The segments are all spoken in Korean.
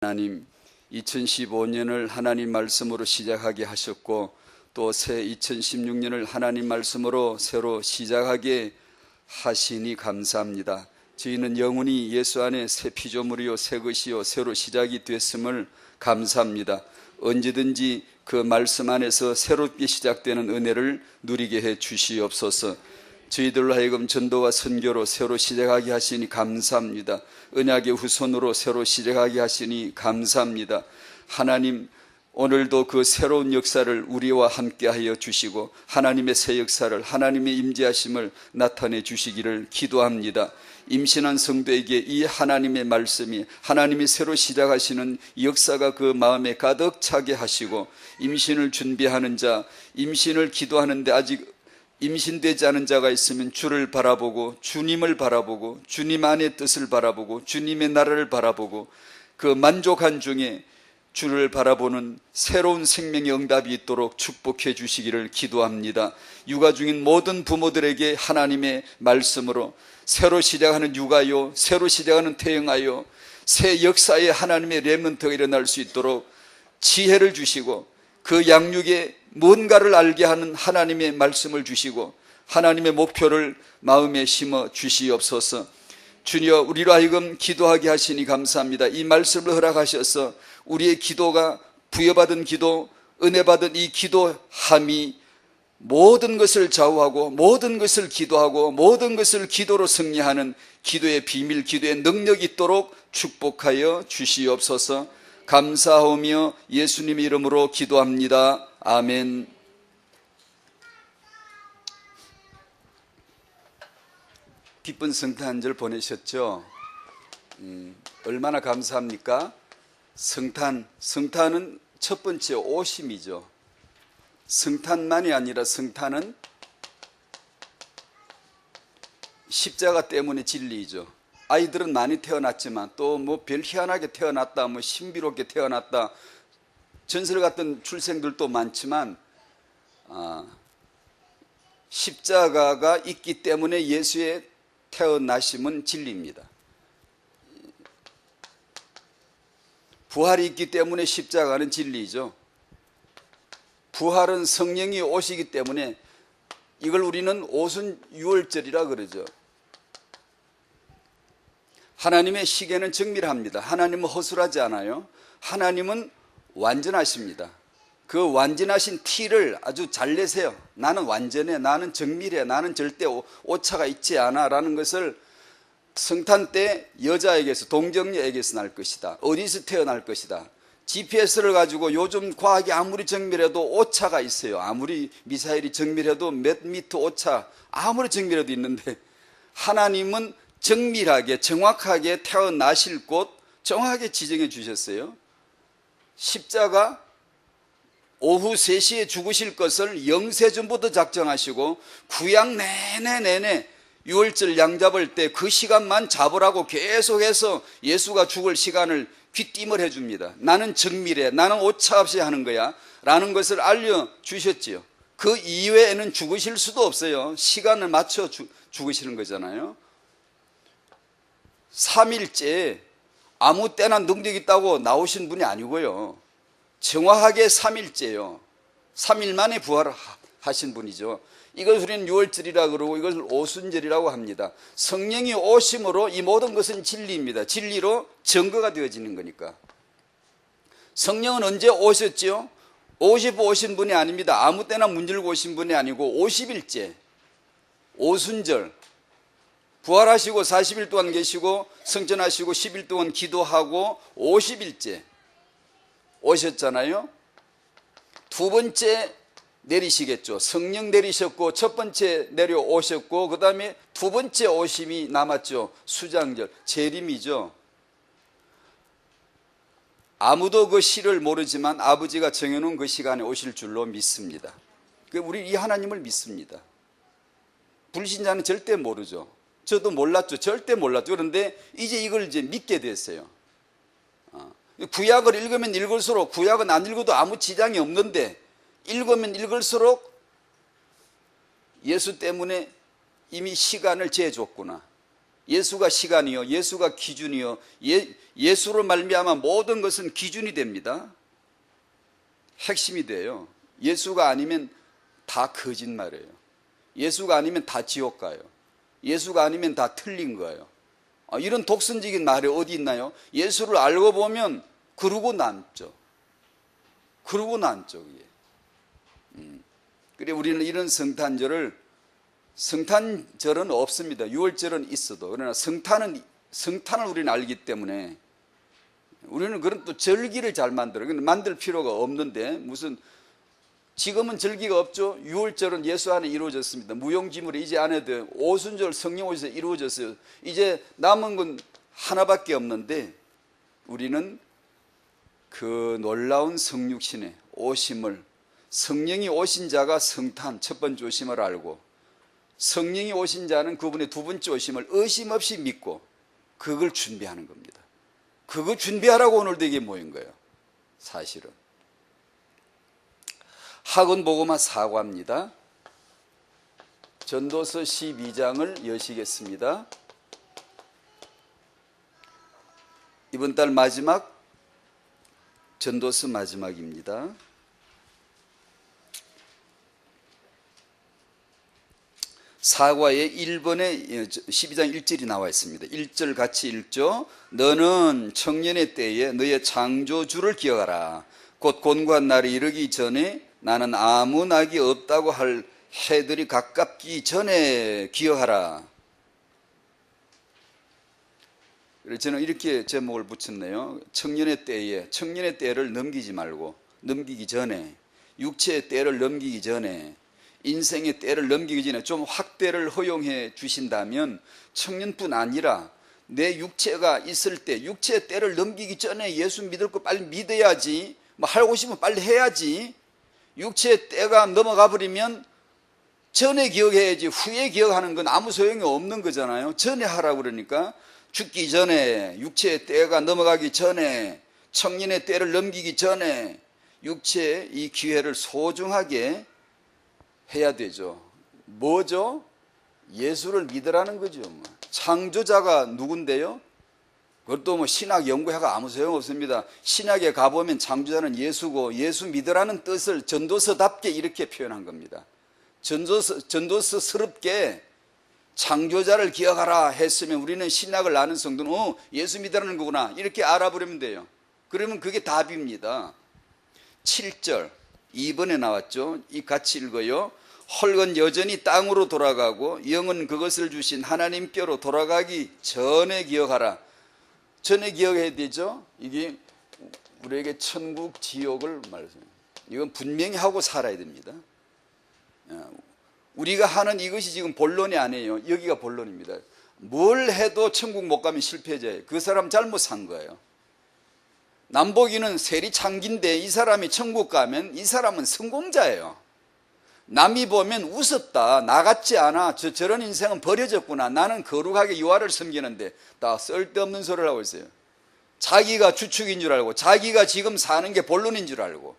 하나님, 2015년을 하나님 말씀으로 시작하게 하셨고 또 새 2016년을 하나님 말씀으로 새로 시작하게 하시니 감사합니다. 저희는 영원히 예수 안에 새 피조물이요 새 것이요 새로 시작이 됐음을 감사합니다. 언제든지 그 말씀 안에서 새롭게 시작되는 은혜를 누리게 해 주시옵소서. 저희들로 하여금 전도와 선교로 새로 시작하게 하시니 감사합니다. 언약의 후손으로 새로 시작하게 하시니 감사합니다. 하나님, 오늘도 그 새로운 역사를 우리와 함께 하여 주시고 하나님의 새 역사를, 하나님의 임재하심을 나타내 주시기를 기도합니다. 임신한 성도에게 이 하나님의 말씀이, 하나님이 새로 시작하시는 역사가 그 마음에 가득 차게 하시고, 임신을 준비하는 자, 임신을 기도하는데 아직 임신되지 않은 자가 있으면 주를 바라보고 주님을 바라보고 주님 안의 뜻을 바라보고 주님의 나라를 바라보고 그 만족한 중에 주를 바라보는 새로운 생명의 응답이 있도록 축복해 주시기를 기도합니다. 육아 중인 모든 부모들에게 하나님의 말씀으로 새로 시작하는 육아요, 새로 시작하는 태영아요, 새 역사에 하나님의 렘넌트가 일어날 수 있도록 지혜를 주시고 그 양육에 뭔가를 알게 하는 하나님의 말씀을 주시고 하나님의 목표를 마음에 심어 주시옵소서. 주여, 우리로 하여금 기도하게 하시니 감사합니다. 이 말씀을 허락하셔서 우리의 기도가 부여받은 기도, 은혜받은 이 기도함이 모든 것을 좌우하고 모든 것을 기도하고 모든 것을 기도로 승리하는 기도의 비밀, 기도의 능력이 있도록 축복하여 주시옵소서. 감사하오며 예수님의 이름으로 기도합니다. 아멘. 기쁜 성탄 한 절 보내셨죠? 얼마나 감사합니까? 성탄은 첫 번째 오심이죠. 성탄만이 아니라 성탄은 십자가 때문에 진리이죠. 아이들은 많이 태어났지만 또 뭐 별 희한하게 태어났다, 뭐 신비롭게 태어났다, 전설 같은 출생들도 많지만 십자가가 있기 때문에 예수의 태어나심은 진리입니다. 부활이 있기 때문에 십자가는 진리이죠. 부활은 성령이 오시기 때문에 이걸 우리는 오순 유월절이라 그러죠. 하나님의 시계는 정밀합니다. 하나님은 허술하지 않아요. 하나님은 완전하십니다. 그 완전하신 티를 아주 잘 내세요. 나는 완전해, 나는 정밀해, 나는 절대 오차가 있지 않아 라는 것을 성탄 때 여자에게서, 동정녀에게서 날 것이다, 어디서 태어날 것이다, GPS를 가지고 요즘 과학이 아무리 정밀해도 오차가 있어요. 아무리 미사일이 정밀해도 몇 미터 오차, 아무리 정밀해도 있는데 하나님은 정밀하게 정확하게 태어나실 곳 정확하게 지정해 주셨어요. 십자가 오후 3시에 죽으실 것을 영세전부터 작정하시고 구약 내내 유월절 양 잡을 때 그 시간만 잡으라고 계속해서 예수가 죽을 시간을 귀띔을 해줍니다. 나는 정밀해, 나는 오차 없이 하는 거야 라는 것을 알려주셨지요. 그 이외에는 죽으실 수도 없어요. 시간을 맞춰 죽으시는 거잖아요. 3일째 아무 때나 능력 있다고 나오신 분이 아니고요. 정확하게 3일째요. 3일 만에 부활하신 분이죠. 이걸 우리는 유월절이라 그러고 이것을 오순절이라고 합니다. 성령이 오심으로 이 모든 것은 진리입니다. 진리로 증거가 되어지는 거니까. 성령은 언제 오셨죠? 50 오신 분이 아닙니다. 아무 때나 문질고 오신 분이 아니고 50일째 오순절 부활하시고 40일 동안 계시고 성전하시고 10일 동안 기도하고 50일째 오셨잖아요. 두 번째 내리시겠죠. 성령 내리셨고 첫 번째 내려오셨고 그 다음에 두 번째 오심이 남았죠. 수장절, 재림이죠. 아무도 그 시를 모르지만 아버지가 정해놓은 그 시간에 오실 줄로 믿습니다. 우리 이 하나님을 믿습니다. 불신자는 절대 모르죠. 저도 몰랐죠. 절대 몰랐죠. 그런데 이제 이걸 이제 믿게 됐어요. 구약을 읽으면 읽을수록, 구약은 안 읽어도 아무 지장이 없는데 읽으면 읽을수록 예수 때문에 이미 시간을 재줬구나. 예수가 시간이요, 예수가 기준이요, 예수로 말미암아 모든 것은 기준이 됩니다. 핵심이 돼요. 예수가 아니면 다 거짓말이에요. 예수가 아니면 다 지옥 가요. 예수가 아니면 다 틀린 거예요. 이런 독선적인 말이 어디 있나요? 예수를 알고 보면 그러고 남죠. 그러고 남죠. 그래 우리는 이런 성탄절은 없습니다. 유월절은 있어도. 그러나 성탄을 우리는 알기 때문에 우리는 그런 또 절기를 잘 만들 필요가 없는데, 무슨 지금은 절기가 없죠. 유월절은 예수 안에 이루어졌습니다. 무용지물이 이제 안 해도 오순절 성령 오셔서 이루어졌어요. 이제 남은 건 하나밖에 없는데, 우리는 그 놀라운 성육신의 오심을, 성령이 오신 자가 성탄 첫 번째 오심을 알고, 성령이 오신 자는 그분의 두 번째 오심을 의심 없이 믿고 그걸 준비하는 겁니다. 그거 준비하라고 오늘도 이게 모인 거예요. 사실은 학원복음화 사과입니다. 전도서 12장을 여시겠습니다. 이번 달 마지막 전도서 마지막입니다. 사과의 1번에 12장 1절이 나와 있습니다. 1절 같이 읽죠. 너는 청년의 때에 너의 창조주를 기억하라. 곧 곤고한 날이 이르기 전에 나는 아무 낙이 없다고 할 해들이 가깝기 전에 기억하라. 그래서 저는 이렇게 제목을 붙였네요. 청년의 때를 넘기기 전에, 육체의 때를 넘기기 전에, 인생의 때를 넘기기 전에 좀 확대를 허용해 주신다면, 청년뿐 아니라 내 육체가 있을 때, 육체의 때를 넘기기 전에 예수 믿을 거 빨리 믿어야지, 뭐 하고 싶으면 빨리 해야지. 육체의 때가 넘어가 버리면 전에 기억해야지, 후에 기억하는 건 아무 소용이 없는 거잖아요. 전에 하라고 그러니까 죽기 전에, 육체의 때가 넘어가기 전에, 청년의 때를 넘기기 전에 육체의 이 기회를 소중하게 해야 되죠. 뭐죠? 예수를 믿으라는 거죠. 창조자가 누군데요? 그것도 뭐 신학 연구해가 아무 소용없습니다. 신학에 가보면 창조자는 예수고, 예수 믿으라는 뜻을 전도서답게 이렇게 표현한 겁니다. 전도서스럽게 창조자를 기억하라 했으면 우리는 신학을 아는 성도는 예수 믿으라는 거구나 이렇게 알아버리면 돼요. 그러면 그게 답입니다. 7절 2번에 나왔죠. 이 같이 읽어요. 헐건 여전히 땅으로 돌아가고 영은 그것을 주신 하나님께로 돌아가기 전에 기억하라. 전에 기억해야 되죠. 이게 우리에게 천국 지옥을 말씀해요. 이건 분명히 하고 살아야 됩니다. 우리가 하는 이것이 지금 본론이 아니에요. 여기가 본론입니다. 뭘 해도 천국 못 가면 실패자예요. 그 사람 잘못 산 거예요. 남보기는 세리창기인데 이 사람이 천국 가면 이 사람은 성공자예요. 남이 보면 우습다. 나 같지 않아. 저런 인생은 버려졌구나. 나는 거룩하게 유아를 섬기는데 다 쓸데없는 소리를 하고 있어요. 자기가 주축인 줄 알고, 자기가 지금 사는 게 본론인 줄 알고,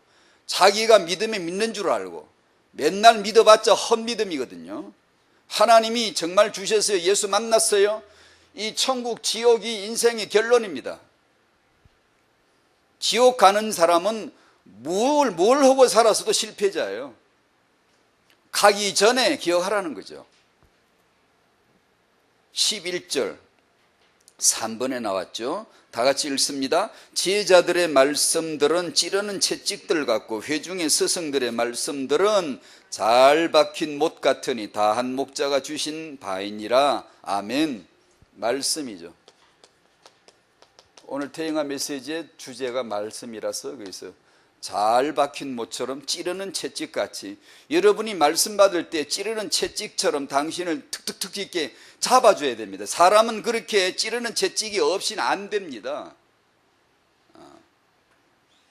자기가 믿음에 믿는 줄 알고, 맨날 믿어봤자 헛믿음이거든요. 하나님이 정말 주셨어요. 예수 만났어요. 이 천국 지옥이 인생의 결론입니다. 지옥 가는 사람은 뭘 하고 살았어도 실패자예요. 가기 전에 기억하라는 거죠. 11절 3번에 나왔죠. 다 같이 읽습니다. 지혜자들의 말씀들은 찌르는 채찍들 같고 회중의 스승들의 말씀들은 잘 박힌 못 같으니 다 한 목자가 주신 바이니라. 아멘. 말씀이죠. 오늘 태영아 메시지의 주제가 말씀이라서 거기서 잘 박힌 못처럼 찌르는 채찍같이, 여러분이 말씀 받을 때 찌르는 채찍처럼 당신을 툭툭툭 있게 잡아줘야 됩니다. 사람은 그렇게 찌르는 채찍이 없이는 안 됩니다.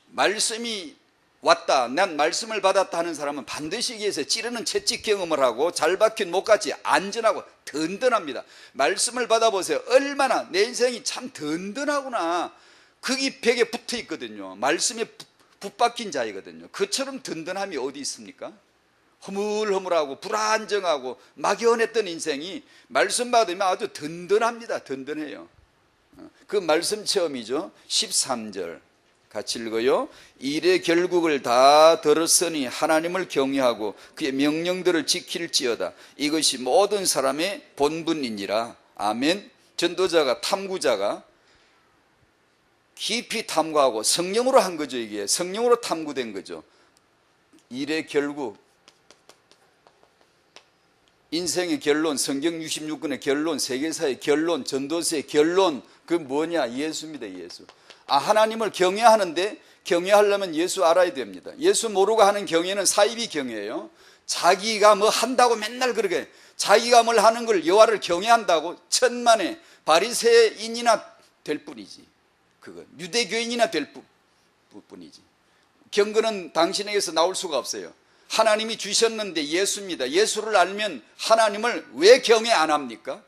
말씀이 왔다, 난 말씀을 받았다 하는 사람은 반드시 여기에서 찌르는 채찍 경험을 하고 잘 박힌 못같이 안전하고 든든합니다. 말씀을 받아보세요. 얼마나 내 인생이 참 든든하구나. 거기 벽에 붙어 있거든요. 말씀에 붙박힌 자이거든요. 그처럼 든든함이 어디 있습니까? 허물허물하고 불안정하고 막연했던 인생이 말씀 받으면 아주 든든합니다. 든든해요. 그 말씀 체험이죠. 13절 같이 읽어요. 일의 결국을 다 들었으니 하나님을 경외하고 그의 명령들을 지킬지어다. 이것이 모든 사람의 본분이니라. 아멘. 전도자가, 탐구자가 깊이 탐구하고 성령으로 한 거죠. 이게 성령으로 탐구된 거죠. 일의 결국, 인생의 결론, 성경 66권의 결론, 세계사의 결론, 전도서의 결론, 그 뭐냐? 예수입니다. 예수. 하나님을 경외하는데 경외하려면 예수 알아야 됩니다. 예수 모르고 하는 경외는 사이비 경외예요. 자기가 뭐 한다고 맨날 그러게, 자기가 뭘 하는 걸 여호와를 경외한다고 천만에 바리새인이나 될 뿐이지. 그건 유대교인이나 될 뿐이지. 경건은 당신에게서 나올 수가 없어요. 하나님이 주셨는데 예수입니다. 예수를 알면 하나님을 왜 경외 안 합니까?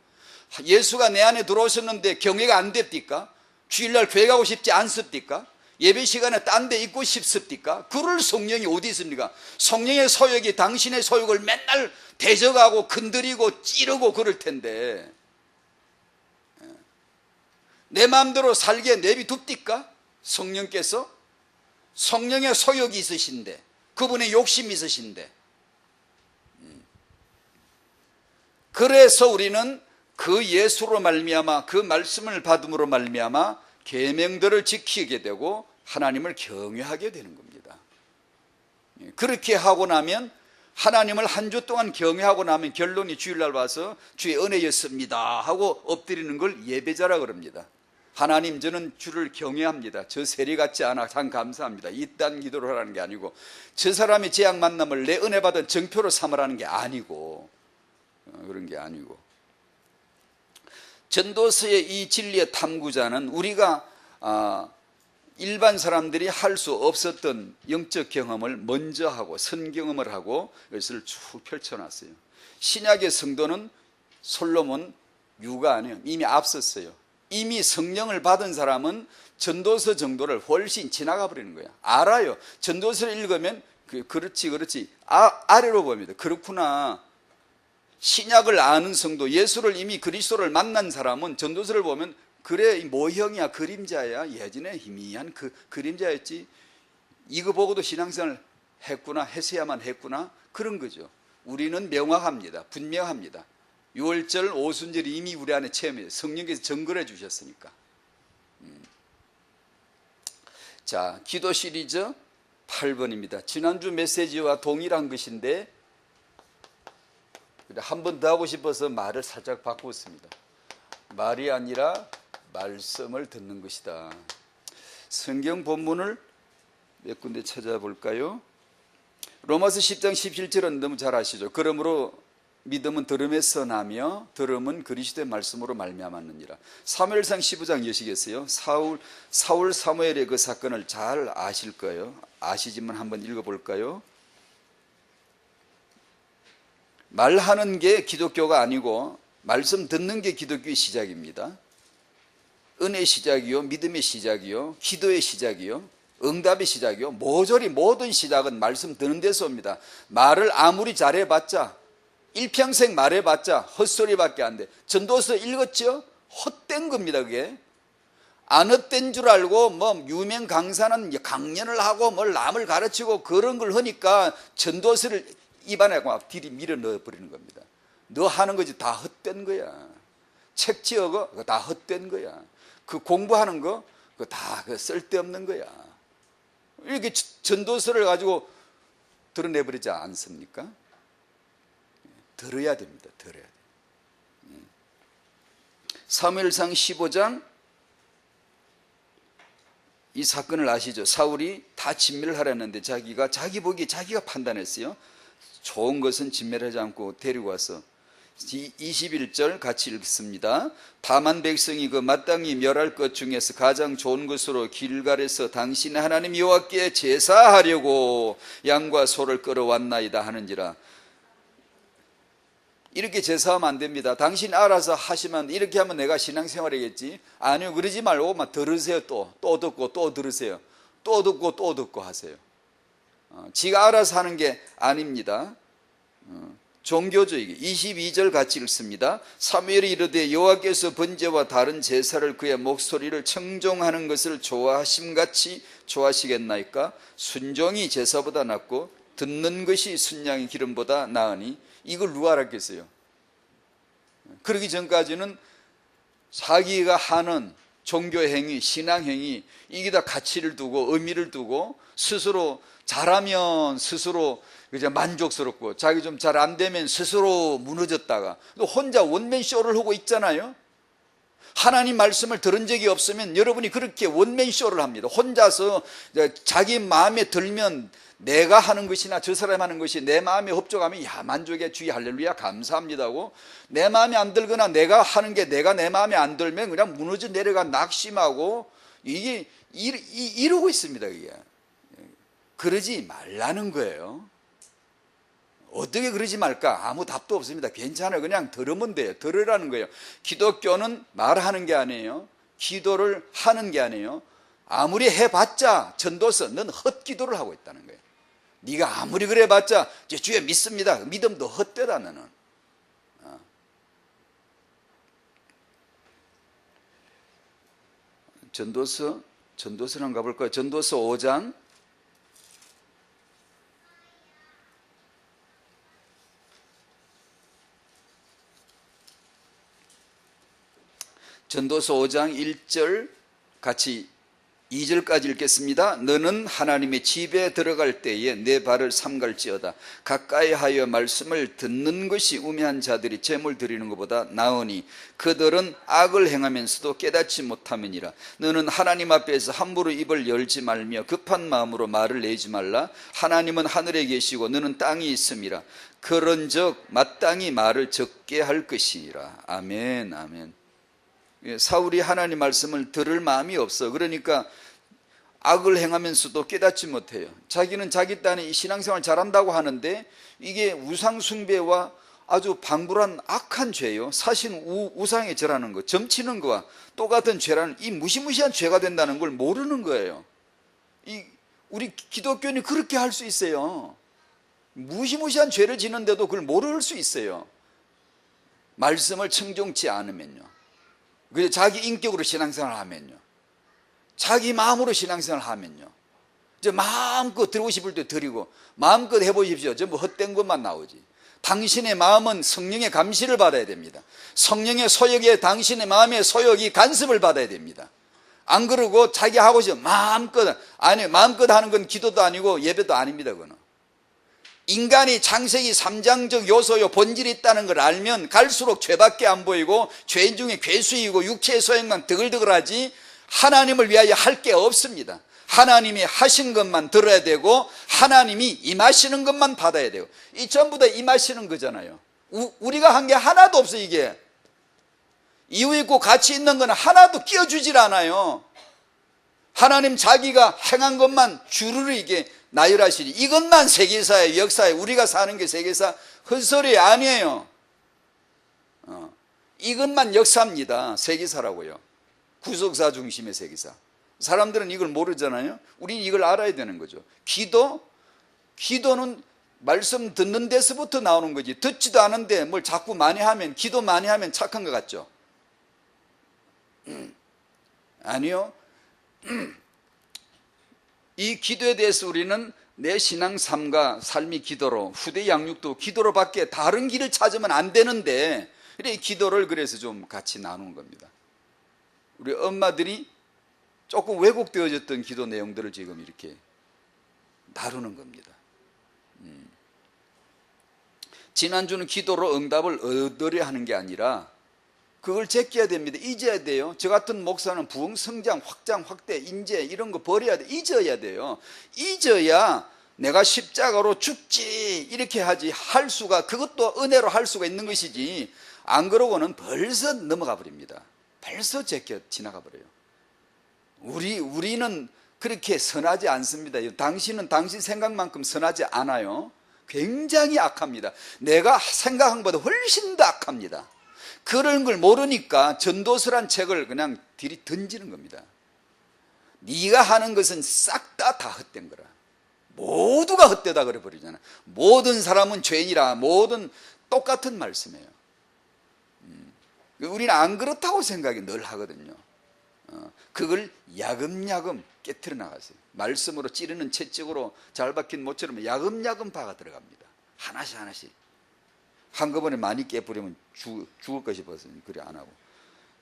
예수가 내 안에 들어오셨는데 경외가 안 됐디까? 주일날 교회 가고 싶지 않습니까? 예배 시간에 딴 데 있고 싶습니까? 그럴 성령이 어디 있습니까? 성령의 소욕이 당신의 소욕을 맨날 대적하고 건드리고 찌르고 그럴 텐데 내 마음대로 살게 내비둡니까? 성령께서 성령의 소욕이 있으신데, 그분의 욕심이 있으신데, 그래서 우리는 그 예수로 말미암아, 그 말씀을 받음으로 말미암아 계명들을 지키게 되고 하나님을 경외하게 되는 겁니다. 그렇게 하고 나면, 하나님을 한 주 동안 경외하고 나면 결론이 주일날 와서 주의 은혜였습니다 하고 엎드리는 걸 예배자라 그럽니다. 하나님, 저는 주를 경외합니다. 저 세리 같지 않아 참 감사합니다. 이딴 기도를 하라는 게 아니고, 저 사람이 재앙 만남을 내 은혜 받은 정표로 삼으라는 게 아니고, 그런 게 아니고, 전도서의 이 진리의 탐구자는 우리가 일반 사람들이 할 수 없었던 영적 경험을 먼저 하고 선경험을 하고 이것을 쭉 펼쳐놨어요. 신약의 성도는 솔로몬 유가 아니에요. 이미 앞섰어요. 이미 성령을 받은 사람은 전도서 정도를 훨씬 지나가 버리는 거야. 알아요. 전도서를 읽으면 그렇지 아래로 봅니다. 그렇구나. 신약을 아는 성도, 예수를 이미 그리스도를 만난 사람은 전도서를 보면 그래, 모형이야, 그림자야. 예전에 희미한 그 그림자였지. 이거 보고도 신앙생활 했구나, 했어야만 했구나, 그런 거죠. 우리는 명확합니다. 분명합니다. 6월절, 오순절이 이미 우리 안에 체험해요. 성령께서 정글해 주셨으니까. 자, 기도 시리즈 8번입니다. 지난주 메시지와 동일한 것인데 한 번 더 하고 싶어서 말을 살짝 바꾸었습니다. 말이 아니라 말씀을 듣는 것이다. 성경 본문을 몇 군데 찾아볼까요? 로마서 10장 17절은 너무 잘 아시죠. 그러므로 믿음은 들음에서 나며 들음은 그리스도의 말씀으로 말미암았느니라. 사무엘상 15장 여시겠어요? 사울 사무엘의 그 사건을 잘 아실 거예요. 아시지만 한번 읽어볼까요? 말하는 게 기독교가 아니고 말씀 듣는 게 기독교의 시작입니다. 은혜의 시작이요, 믿음의 시작이요, 기도의 시작이요, 응답의 시작이요, 모조리 모든 시작은 말씀 듣는 데서 옵니다. 말을 아무리 잘해봤자, 일평생 말해봤자 헛소리밖에 안 돼. 전도서 읽었죠? 헛된 겁니다. 그게 안 헛된 줄 알고 뭐 유명 강사는 강연을 하고 뭘 남을 가르치고 그런 걸 하니까 전도서를 입안에 막 들이 밀어 넣어버리는 겁니다. 너 하는 거지 다 헛된 거야. 책 지어거 그거 다 헛된 거야. 그 공부하는 거 그거 다 쓸데없는 거야. 이렇게 전도서를 가지고 드러내버리지 않습니까? 들어야 됩니다. 들어야 돼요. 사무엘상 15장 이 사건을 아시죠? 사울이 다 진멸을 하려는데 자기 보기에 자기가 판단했어요. 좋은 것은 진멸하지 않고 데리고 와서 21절 같이 읽습니다. 다만 백성이 그 마땅히 멸할 것 중에서 가장 좋은 것으로 길갈에서 당신의 하나님 여호와께 제사하려고 양과 소를 끌어왔나이다 하는지라. 이렇게 제사하면 안 됩니다. 당신 알아서 하시면 이렇게 하면 내가 신앙생활이겠지. 아니요, 그러지 말고 막 들으세요. 또 듣고 또 들으세요. 또 듣고 또 듣고 하세요. 지가 알아서 하는 게 아닙니다. 종교적이게 22절 같이 읽습니다. 사무엘이 이르되 여호와께서 번제와 다른 제사를 그의 목소리를 청종하는 것을 좋아하심같이 좋아하시겠나이까? 순종이 제사보다 낫고 듣는 것이 순양의 기름보다 나으니. 이걸 누가 알았겠어요? 그러기 전까지는 자기가 하는 종교행위, 신앙행위, 이게 다 가치를 두고 의미를 두고 스스로 잘하면 스스로 이제 만족스럽고 자기 좀 잘 안 되면 스스로 무너졌다가 또 혼자 원맨 쇼를 하고 있잖아요. 하나님 말씀을 들은 적이 없으면 여러분이 그렇게 원맨 쇼를 합니다. 혼자서 자기 마음에 들면 내가 하는 것이나 저 사람이 하는 것이 내 마음에 흡족하면 야 만족의 주의 할렐루야 감사합니다고, 내 마음에 안 들거나 내가 하는 게 내가 내 마음에 안 들면 그냥 무너져 내려가 낙심하고 이게 이러고 있습니다. 이게 그러지 말라는 거예요. 어떻게 그러지 말까? 아무 답도 없습니다. 괜찮아요. 그냥 들으면 돼요. 들으라는 거예요. 기독교는 말하는 게 아니에요. 기도를 하는 게 아니에요. 아무리 해봤자 전도서 넌 헛기도를 하고 있다는 거예요. 네가 아무리 그래봤자 주여 믿습니다. 믿음도 헛되다 너는. 전도서를 한번 가볼까요? 전도서 5장 전도서 5장 1절 같이 2절까지 읽겠습니다. 너는 하나님의 집에 들어갈 때에 내 발을 삼갈지어다. 가까이 하여 말씀을 듣는 것이 우매한 자들이 제물 드리는 것보다 나으니 그들은 악을 행하면서도 깨닫지 못함이니라. 너는 하나님 앞에서 함부로 입을 열지 말며 급한 마음으로 말을 내지 말라. 하나님은 하늘에 계시고 너는 땅에 있음이라. 그런즉 마땅히 말을 적게 할 것이니라. 아멘, 아멘. 사울이 하나님 말씀을 들을 마음이 없어. 그러니까 악을 행하면서도 깨닫지 못해요. 자기는 자기 딴에 신앙생활 잘한다고 하는데 이게 우상숭배와 아주 방불한 악한 죄예요. 사실 우상에 절하는 거, 점치는 거와 똑같은 죄라는 이 무시무시한 죄가 된다는 걸 모르는 거예요. 우리 기독교인이 그렇게 할 수 있어요. 무시무시한 죄를 지는데도 그걸 모를 수 있어요. 말씀을 청종치 않으면요. 그래서 자기 인격으로 신앙생활을 하면요, 자기 마음으로 신앙생활을 하면요, 이제 마음껏 드리고 싶을 때 드리고 마음껏 해보십시오. 전부 헛된 것만 나오지. 당신의 마음은 성령의 감시를 받아야 됩니다. 성령의 소욕에 당신의 마음의 소욕이 간섭을 받아야 됩니다. 안 그러고 자기 하고 싶어 마음껏, 아니 마음껏 하는 건 기도도 아니고 예배도 아닙니다. 그거는 인간이 창세기 3장적 요소요 본질이 있다는 걸 알면 갈수록 죄밖에 안 보이고 죄인 중에 괴수이고 육체의 소욕만 드글드글하지 하나님을 위하여 할 게 없습니다. 하나님이 하신 것만 들어야 되고 하나님이 임하시는 것만 받아야 되고, 이 전부 다 임하시는 거잖아요. 우리가 한 게 하나도 없어요. 이게 이유 있고 가치 있는 건 하나도 끼워주질 않아요. 하나님 자기가 행한 것만 주르르 이게 나열하시니 이것만 세계사의 역사에 우리가 사는 게 세계사 헛소리 아니에요. 이것만 역사입니다. 세계사라고요. 구속사 중심의 세계사. 사람들은 이걸 모르잖아요. 우리는 이걸 알아야 되는 거죠. 기도는 말씀 듣는 데서부터 나오는 거지. 듣지도 않은데 뭘 자꾸 많이 하면, 기도 많이 하면 착한 것 같죠? 아니요. 이 기도에 대해서 우리는 내 신앙 삶과 삶이 기도로, 후대 양육도 기도로 밖에 다른 길을 찾으면 안 되는데, 이 기도를 그래서 좀 같이 나누는 겁니다. 우리 엄마들이 조금 왜곡되어졌던 기도 내용들을 지금 이렇게 다루는 겁니다. 지난주는 기도로 응답을 얻으려 하는 게 아니라 그걸 제껴야 됩니다. 잊어야 돼요. 저 같은 목사는 부흥, 성장, 확장, 확대, 인재 이런 거 버려야 돼. 잊어야 돼요. 잊어야 내가 십자가로 죽지 이렇게 하지, 할 수가, 그것도 은혜로 할 수가 있는 것이지, 안 그러고는 벌써 넘어가 버립니다. 벌써 제껴 지나가 버려요. 우리는 그렇게 선하지 않습니다. 당신은 당신 생각만큼 선하지 않아요. 굉장히 악합니다. 내가 생각한 것보다 훨씬 더 악합니다. 그런 걸 모르니까 전도서란 책을 그냥 들이 던지는 겁니다. 네가 하는 것은 싹 다 헛된 거라. 모두가 헛되다 그래 버리잖아요. 모든 사람은 죄인이라, 모든 똑같은 말씀이에요. 우리는 안 그렇다고 생각이 늘 하거든요. 그걸 야금야금 깨트려 나가세요. 말씀으로 찌르는 채찍으로 잘 박힌 모처럼 야금야금 박아 들어갑니다. 하나씩 하나씩. 한꺼번에 많이 깨버리면 죽을까 싶어서 그래 안 하고,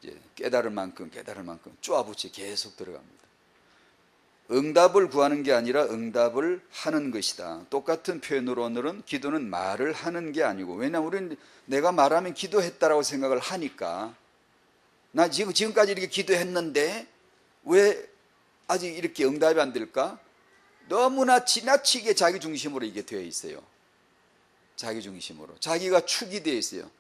이제 깨달을 만큼 쪼아붙이 계속 들어갑니다. 응답을 구하는 게 아니라 응답을 하는 것이다. 똑같은 표현으로 오늘은 기도는 말을 하는 게 아니고, 왜냐하면 우리는 내가 말하면 기도했다라고 생각을 하니까, 나 지금까지 이렇게 기도했는데 왜 아직 이렇게 응답이 안 될까? 너무나 지나치게 자기 중심으로 이게 되어 있어요. 자기 중심으로. 자기가 축이 되어 있어요.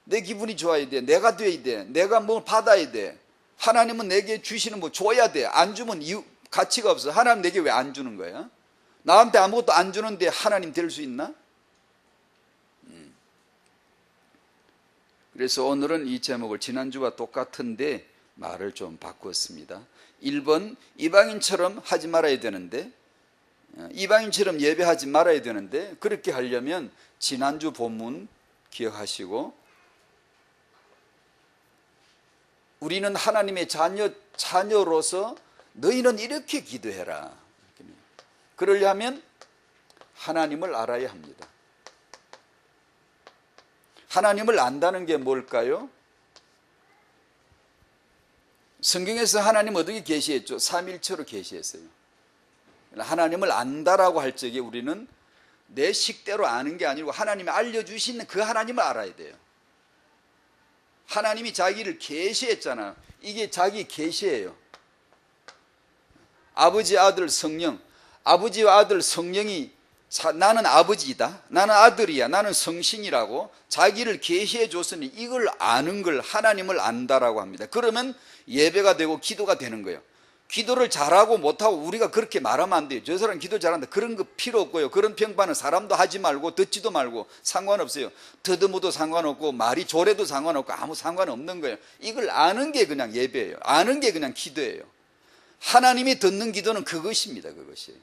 내 기분이 좋아야 돼. 내가 돼야 돼. 내가 뭘 받아야 돼. 하나님은 내게 주시는 뭐 줘야 돼. 안 주면 가치가 없어. 하나님 내게 왜 안 주는 거야? 나한테 아무것도 안 주는데 하나님 될 수 있나? 그래서 오늘은 이 제목을 지난주와 똑같은데 말을 좀 바꾸었습니다. 1번, 이방인처럼 하지 말아야 되는데, 이방인처럼 예배하지 말아야 되는데, 그렇게 하려면 지난주 본문 기억하시고, 우리는 하나님의 자녀로서 너희는 이렇게 기도해라. 그러려면 하나님을 알아야 합니다. 하나님을 안다는 게 뭘까요? 성경에서 하나님 어떻게 계시했죠? 삼일체로 계시했어요. 하나님을 안다라고 할 적에 우리는 내 식대로 아는 게 아니고 하나님이 알려주시는 그 하나님을 알아야 돼요. 하나님이 자기를 계시했잖아요. 이게 자기 계시예요. 아버지, 아들, 성령. 아버지와 아들, 성령이 나는 아버지이다, 나는 아들이야, 나는 성신이라고 자기를 계시해 줬으니 이걸 아는 걸 하나님을 안다라고 합니다. 그러면 예배가 되고 기도가 되는 거예요. 기도를 잘하고 못하고 우리가 그렇게 말하면 안 돼요. 저 사람 기도 잘한다, 그런 거 필요 없고요. 그런 평판은 사람도 하지 말고 듣지도 말고 상관없어요. 더듬어도 상관없고 말이 조래도 상관없고 아무 상관없는 거예요. 이걸 아는 게 그냥 예배예요. 아는 게 그냥 기도예요. 하나님이 듣는 기도는 그것입니다. 그것이.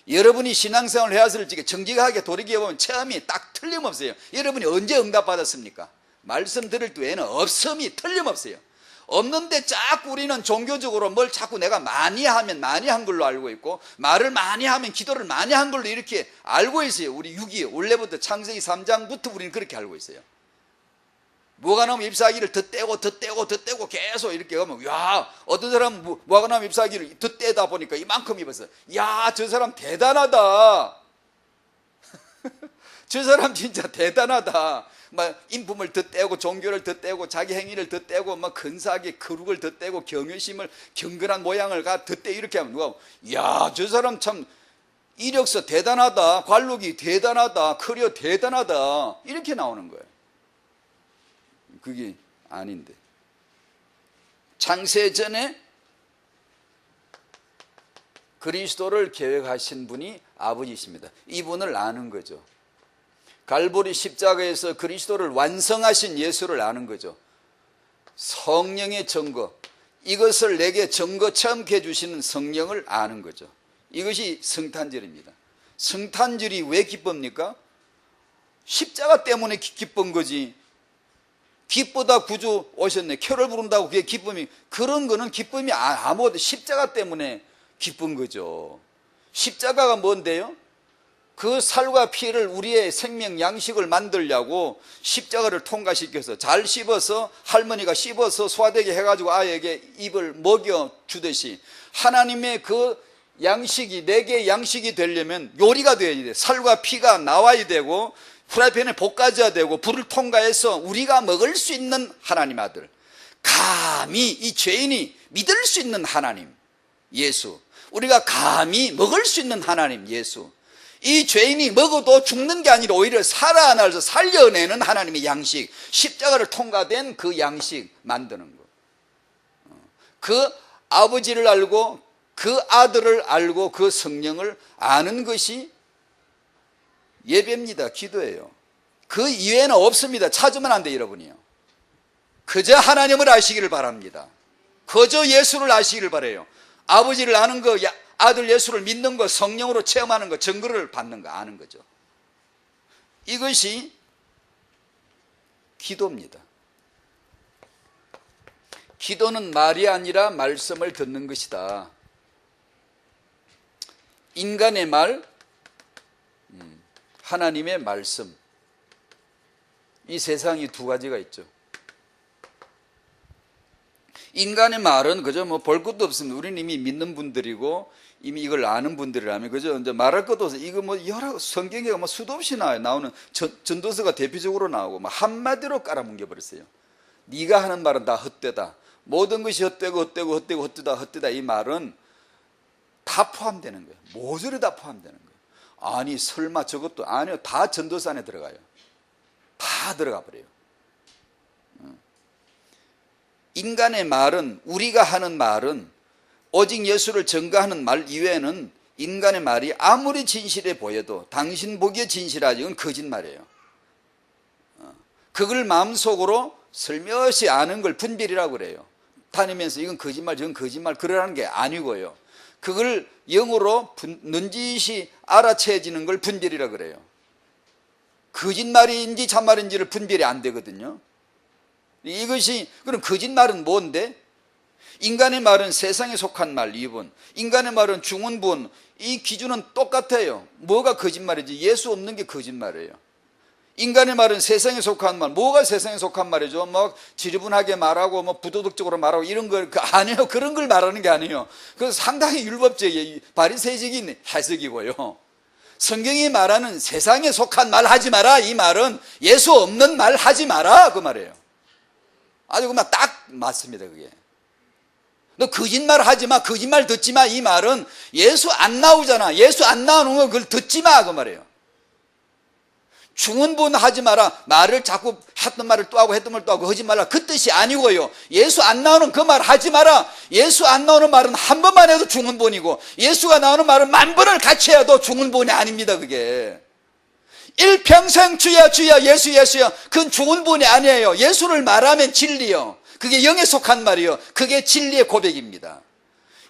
여러분이 신앙생활을 해왔을 적에 정직하게 돌이켜보면 처음이 딱 틀림없어요. 여러분이 언제 응답받았습니까? 말씀 들을 때에는 없음이 틀림없어요. 없는데 자꾸 우리는 종교적으로 뭘 자꾸 내가 많이 하면 많이 한 걸로 알고 있고, 말을 많이 하면 기도를 많이 한 걸로 이렇게 알고 있어요. 우리 6기 원래부터 창세기 3장부터 우리는 그렇게 알고 있어요. 뭐가 나오면 잎사귀를 더 떼고 계속 이렇게 하면, 야, 어떤 사람은 뭐가 나오면 잎사귀를 더 떼다 보니까 이만큼 입었어. 야, 저 사람 대단하다. 저 사람 진짜 대단하다. 막 인품을 더 떼고 종교를 더 떼고 자기 행위를 더 떼고 막 근사하게 거룩을 더 떼고 경외심을 경건한 모양을 더 떼, 이렇게 하면 누가, 야, 저 사람 참 이력서 대단하다, 관록이 대단하다, 커리어 대단하다, 이렇게 나오는 거예요. 그게 아닌데, 창세전에 그리스도를 계획하신 분이 아버지이십니다. 이분을 아는 거죠. 갈보리 십자가에서 그리스도를 완성하신 예수를 아는 거죠. 성령의 증거, 이것을 내게 증거처럼 해주시는 성령을 아는 거죠. 이것이 성탄절입니다. 성탄절이 왜 기쁩니까? 십자가 때문에 기쁜 거지. 기쁘다 구주 오셨네, 켜를 부른다고 그게 기쁨이, 그런 거는 기쁨이 아무것도, 십자가 때문에 기쁜 거죠. 십자가가 뭔데요? 그 살과 피를 우리의 생명 양식을 만들려고 십자가를 통과시켜서 잘 씹어서, 할머니가 씹어서 소화되게 해가지고 아이에게 입을 먹여주듯이 하나님의 그 양식이 내게 양식이 되려면 요리가 되어야 돼. 살과 피가 나와야 되고 프라이팬에 볶아져야 되고 불을 통과해서 우리가 먹을 수 있는 하나님 아들, 감히 이 죄인이 믿을 수 있는 하나님 예수, 우리가 감히 먹을 수 있는 하나님 예수, 이 죄인이 먹어도 죽는 게 아니라 오히려 살아나서 살려내는 하나님의 양식, 십자가를 통과된 그 양식 만드는 거. 그 아버지를 알고 그 아들을 알고 그 성령을 아는 것이 예배입니다. 기도예요. 그 이외에는 없습니다. 찾으면 안 돼요, 여러분이요. 그저 하나님을 아시기를 바랍니다. 그저 예수를 아시기를 바라요. 아버지를 아는 거, 아들 예수를 믿는 거, 성령으로 체험하는 거, 증거를 받는 거, 아는 거죠. 이것이 기도입니다. 기도는 말이 아니라 말씀을 듣는 것이다. 인간의 말, 하나님의 말씀. 이 세상이 두 가지가 있죠. 인간의 말은 그저 뭐 볼 것도 없습니다. 우리는 이미 믿는 분들이고 이미 이걸 아는 분들이라면 그저 이제 말할 것도 없어요. 이거 뭐 여러 성경에 뭐 수도 없이 나오는 전도서가 대표적으로 나오고 막 한마디로 깔아뭉겨 버렸어요. 네가 하는 말은 다 헛되다. 모든 것이 헛되다. 이 말은 다 포함되는 거예요. 모조리 다 포함되는 거예요. 아니 설마 저것도 아니요. 다 전도서 안에 들어가요. 다 들어가 버려요. 인간의 말은, 우리가 하는 말은 오직 예수를 증거하는 말 이외에는 인간의 말이 아무리 진실해 보여도 당신 보기에 진실하지 이건 거짓말이에요. 그걸 마음속으로 슬며시 아는 걸 분별이라고 그래요. 다니면서 이건 거짓말 저건 거짓말 그러라는 게 아니고요. 그걸 영으로 넌지시 알아채지는 걸 분별이라고 그래요. 거짓말인지 참말인지를 분별이 안 되거든요. 이것이, 그럼 거짓말은 뭔데? 인간의 말은 세상에 속한 말 2번, 인간의 말은 중언부언. 이 기준은 똑같아요. 뭐가 거짓말이지? 예수 없는 게 거짓말이에요. 인간의 말은 세상에 속한 말. 뭐가 세상에 속한 말이죠? 막 지저분하게 말하고 뭐 부도덕적으로 말하고 이런 걸 아니에요. 그런 걸 말하는 게 아니에요. 그건 상당히 율법적인 바리새적인 해석이고요. 성경이 말하는 세상에 속한 말 하지 마라, 이 말은 예수 없는 말 하지 마라, 그 말이에요. 아주 그만 딱 맞습니다. 그게 너 거짓말 하지 마, 거짓말 듣지 마, 이 말은 예수 안 나오잖아. 예수 안 나오는 거 그걸 듣지 마, 그 말이에요. 중언부언 하지 마라. 말을 자꾸 했던 말을 또 하고 했던 말을 또 하고 하지 말라, 그 뜻이 아니고요. 예수 안 나오는 그 말 하지 마라. 예수 안 나오는 말은 한 번만 해도 중언부언이고 예수가 나오는 말은 만 번을 같이 해도 중언부언이 아닙니다. 그게 일평생 주야 주야 예수 예수야, 그건 중언부언이 아니에요. 예수를 말하면 진리요. 그게 영에 속한 말이요. 그게 진리의 고백입니다.